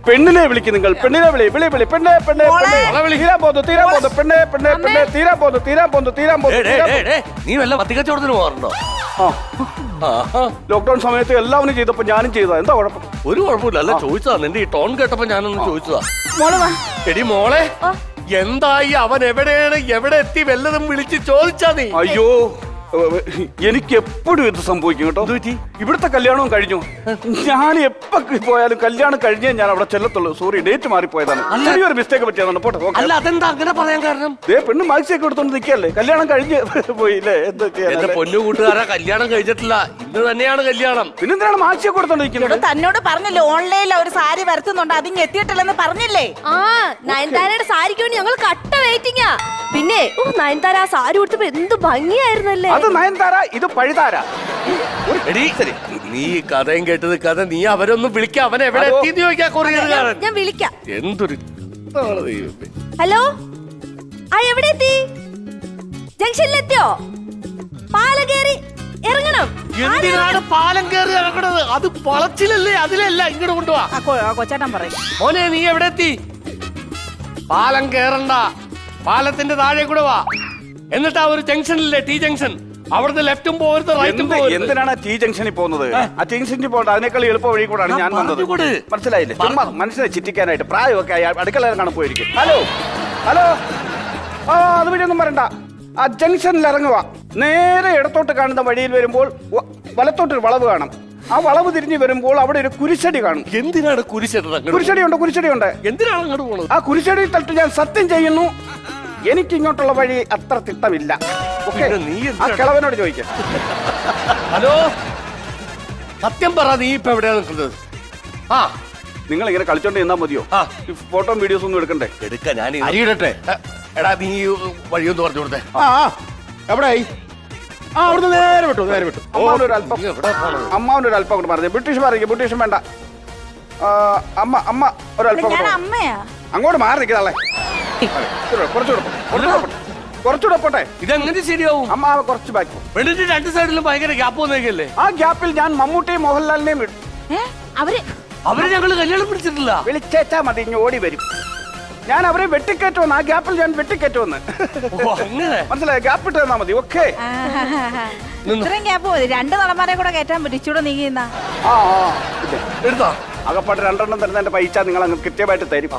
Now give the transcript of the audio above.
പെണ്ണിനെ വിളിക്കും നിങ്ങൾ. പെണ്ണിനെ വിളി വിളി വിളി പെണ്ണെ പെണ്ണെ പെണ്ണെ തീരാൻ പോകുന്നു തീരാൻ പോകുന്നു പെണ്ണെ പെണ്ണെ പെണ്ണെ തീരാൻ പോകുന്നു തീരാൻ പോകുന്നു തീരാൻ പോകുന്നു. നീ വല്ല പത്തിക്കച്ചവടത്തിന് പോകാറുണ്ടോ? ലോക്ക്ഡൌൺ സമയത്ത് എല്ലാവരും ചെയ്തപ്പോ ഞാനും ചെയ്തതാ. എന്താ കുഴപ്പം? ഒരു കുഴപ്പമില്ല. അല്ല ചോദിച്ചതാ, നിന്റെ ഈ ടോൺ കേട്ടപ്പോ ഞാനൊന്ന് ചോദിച്ചതാ. മോള് വാ. എടി മോളെ, എന്തായി? അവൻ എവിടെയാണ്? എവിടെ എത്തി? വല്ലതും വിളിച്ച് ചോദിച്ചാ നീ? അയ്യോ, എനിക്ക് എപ്പോഴും ഇത് സംഭവിക്കും കേട്ടോ. ഇവിടുത്തെ കല്യാണവും കഴിഞ്ഞു. ഞാൻ എപ്പോ പോയാലും കല്യാണം കഴിഞ്ഞേ ഞാൻ അവിടെ ചെല്ലത്തുള്ളൂ. Sorry, date മാറിപ്പോയതാണ്. ചെറിയൊരു മിസ്റ്റേക്ക് പറ്റിയതാണ്. പോട്ടെ. അല്ല, അതെന്താ അങ്ങനെ പറയാൻ കാരണം? പെണ്ണ് മാക്സിയൊക്കെ എടുത്തോണ്ട് നിൽക്കല്ലേ, കല്യാണം കഴിഞ്ഞ് പോയില്ലേ? എന്റെ പൊന്നു കൂട്ടുകാരാ, കല്യാണം കഴിച്ചിട്ടില്ല, ഇന്ന് തന്നെയാണ് കല്യാണം. പിന്നെന്തിനാണ് മാക്സിയൊക്കെ എടുത്തോണ്ട് നിൽക്കുന്നത്? തന്നോട് പറഞ്ഞില്ലേ ഓൺലൈനിൽ ഒരു സാരി വരുത്തുന്നുണ്ട്, അതിങ്ങ് എത്തിയിട്ടില്ലെന്ന് പറഞ്ഞില്ലേ? ആ, നയൻതാരയുടെ സാരിക്ക് വേണ്ടി ഞങ്ങൾ കട്ട വെയിറ്റിംഗാ. പിന്നെ നയൻതാര ആ സാരി കൊടുത്തപ്പോ എന്ത് ഭംഗിയായിരുന്നല്ലേ. അത് നയൻതാര, ഇത് പഴുതാര. നീ കഥയും കേട്ടത് കഥ. നീ അവരൊന്നും വിളിക്ക, അവൻ എവിടെ എത്തിന്ന് ചോദിക്കാ കൊറിയറുകാരൻ. ഞാൻ വിളിക്കാം. എന്തൊരു ഹലോ, ആ എവിടെ എത്തി? ജംഗ്ഷനിലെത്തിയോ? പാലം കേറി ഇറങ്ങണം. എന്തിനാണ് പാലം കയറി ഇറങ്ങണത്? അത് വളച്ചിലല്ലേ, അതിലല്ല, ഇങ്ങോട്ട് കൊണ്ടുപോവാ. കൊച്ചാട്ടൻ പറയും. മോനെ, നീ എവിടെ എത്തി? പാലം കേറണ്ട, പാലത്തിന്റെ താഴെ കൂടെ വാ. എന്നിട്ട് ആ ഒരു ജംഗ്ഷനില്ലേ, ടി ജംഗ്ഷൻ, അവിടുന്ന് ലെഫ്റ്റും പോകരുത് റൈറ്റും പോകരുത്. എന്തിനാണ് ടി ജംഗ്ഷനിൽ പോകുന്നത്? ആ ജംഗ്ഷനിൽ പോകണ്ട, അതിനേക്കാൾ എളുപ്പ വഴി കൂടാണ് ഞാൻ വന്നത്. മനസ്സിലായില്ലേ? ചുമ്മാ മനുഷ്യനെ ചിറ്റിക്കാനായിട്ട് പ്രായമൊക്കെ അടുക്കള കാണാൻ പോയിരിക്കും. ഹലോ ഹലോ, അത് വഴിയൊന്നും വരണ്ട. ആ ജംഗ്ഷനിൽ ഇറങ്ങുക. നേരെ ഇടത്തോട്ട് കാണുന്ന വഴിയിൽ വരുമ്പോൾ വലത്തോട്ടൊരു വളവ് കാണും. ആ വളവ് തിരിഞ്ഞ് വരുമ്പോൾ അവിടെ ഒരു കുരിശടി കാണും. എന്തിനാണ് കുരിശടി? കുരിശടിയുണ്ട്, കുരിശടിയുണ്ട്. എന്തിനാണ് അങ്ങോട്ട് പോണത്? ആ കുരിശടി തട്ട് ഞാൻ സത്യം ചെയ്യുന്നു, എനിക്ക് ഇങ്ങോട്ടുള്ള വഴി അത്ര തിട്ടമില്ല. ആ കിളവനോട് ചോദിക്കാം. ഹലോ, സത്യം പറ, നീ ഇപ്പൊ എവിടെയാ നിൽക്കുന്നത്? ആ, നിങ്ങൾ ഇങ്ങനെ കളിച്ചോണ്ട് ചെന്നാ മതിയോ? ഫോട്ടോ വീഡിയോസ് ഒന്നും എടുക്കണ്ടേ? എടുക്ക, ഞാൻ അരിയിടട്ടെ. എടാ, നീ വഴിയൊന്ന് പറഞ്ഞു കൊടുത്തേ. എവിടെയായി? ആ, അവിടുന്ന് നേരെ വിട്ടു, നേരെ വിട്ടു. അമ്മാവനൊരു അല്പം കൊണ്ട് പറഞ്ഞു. ബ്രിട്ടീഷ് പറയും, ബ്രിട്ടീഷും വേണ്ട. അമ്മ ഒരല്പം അമ്മയാ. അങ്ങോട്ട് മാറി നിൽക്കുന്നേ. കുറച്ചുകൂടെ പോട്ടെ. ഇതെങ്ങനെ ശരിയാവും? അമ്മ കുറച്ച് ബാക്കി. പെണ്ണിന്റെ രണ്ട് സൈഡിലും ഭയങ്കര ഗ്യാപ്പ് വന്നേക്കല്ലേ? ആ ഗ്യാപ്പിൽ ഞാൻ മമ്മൂട്ടിയും മോഹൻലാലിനെയും വിട്ടു. അവരെ ഞങ്ങള് കല്യാണം പിടിച്ചിട്ടില്ല. വിളിച്ചേച്ചാ മതി, ഇനി ഓടി വരും. ഞാൻ അവരെ വെട്ടിക്കയറ്റുവന്ന്, ആ ഗ്യാപ്പിൽ ഞാൻ വെട്ടിക്കയറ്റുവന്ന്. മനസ്സിലായി? ഗ്യാപ്പ് ഇട്ട് തന്നാ മതി. ഓക്കെ, ഇത്രയും ഗ്യാപ്പ് മതി. രണ്ട് നടന്മാരെ കൂടെ കയറ്റാൻ പറ്റും. ഇച്ചൂടെ നീങ്ങുന്ന എടുത്തോ. അകപ്പാട്ട് രണ്ടെണ്ണം തരുന്ന എന്റെ പൈസ നിങ്ങൾ അങ്ങ് കൃത്യമായിട്ട് തരും.